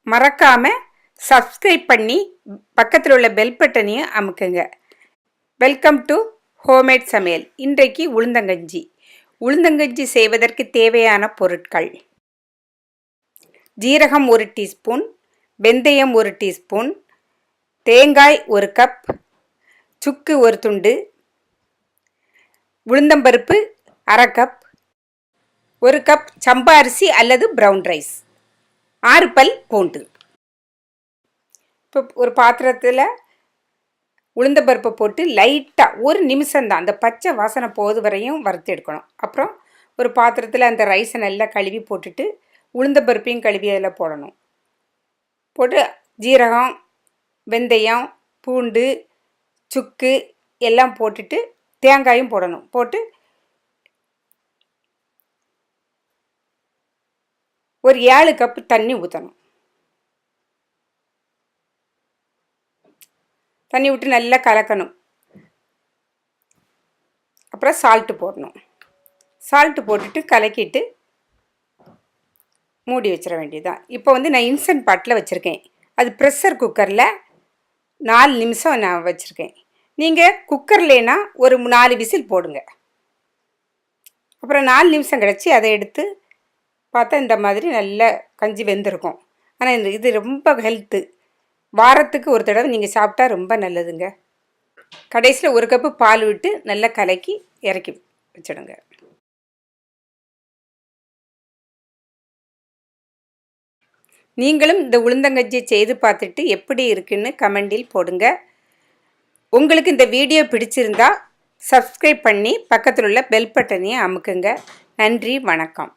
மறக்காமல் சப்ஸ்கிரைப் பண்ணி பக்கத்தில் உள்ள பெல் பட்டனையும் அமுக்குங்க. வெல்கம் டு ஹோம்மேட் சமையல். இன்றைக்கு உளுந்தங்கஞ்சி. உளுந்தங்கஞ்சி செய்வதற்கு தேவையான பொருட்கள்: ஜீரகம் 1 டீஸ்பூன், வெந்தயம் 1 டீஸ்பூன், தேங்காய் 1 கப், சுக்கு 1 துண்டு, உளுந்தம்பருப்பு 1/2 கப், 1 கப் சம்பா அரிசி அல்லது ப்ரௌன் ரைஸ், 6 பல் பூண்டு. இப்போ ஒரு பாத்திரத்தில் உளுந்தம்பருப்பை போட்டு லைட்டாக 1 நிமிஷம்தான், அந்த பச்சை வாசனை போது வரையும் வறுத்து எடுக்கணும். அப்புறம் ஒரு பாத்திரத்தில் அந்த ரைஸை நல்லா கழுவி போட்டுட்டு உளுந்தம்பருப்பையும் கழுவி அதில் போடணும். போட்டு ஜீரகம், வெந்தயம், பூண்டு, சுக்கு எல்லாம் போட்டுட்டு தேங்காயும் போடணும். போட்டு ஒரு 7 கப்பு தண்ணி ஊற்றணும். தண்ணி விட்டு நல்லா கலக்கணும். அப்புறம் சால்ட்டு போடணும். சால்ட்டு போட்டுட்டு கலக்கிட்டு மூடி வச்சிட வேண்டியதுதான். இப்போ நான் இன்ஸ்டன்ட் பாட்டில் வச்சுருக்கேன். அது ப்ரெஷர் குக்கரில் 4 நிமிஷம் நான் வச்சுருக்கேன். நீங்கள் குக்கர்லேனா ஒரு 4 விசில் போடுங்க. அப்புறம் 4 நிமிஷம் கிடச்சி அதை எடுத்து பார்த்தா இந்த மாதிரி நல்ல கஞ்சி வெந்திருக்கும். ஆனால் இது ரொம்ப ஹெல்த்து. வாரத்துக்கு ஒரு தடவை நீங்கள் சாப்பிட்டா ரொம்ப நல்லதுங்க. கடைசியில் 1 கப்பு பால் விட்டு நல்லா கலக்கி இறக்கி வச்சிடுங்க. நீங்களும் இந்த உளுந்தங்கஞ்சியை செய்து பார்த்துட்டு எப்படி இருக்குன்னு கமெண்டில் போடுங்க. உங்களுக்கு இந்த வீடியோ பிடிச்சிருந்தா சப்ஸ்கிரைப் பண்ணி பக்கத்தில் உள்ள பெல் பட்டனையை அமுக்குங்க. நன்றி, வணக்கம்.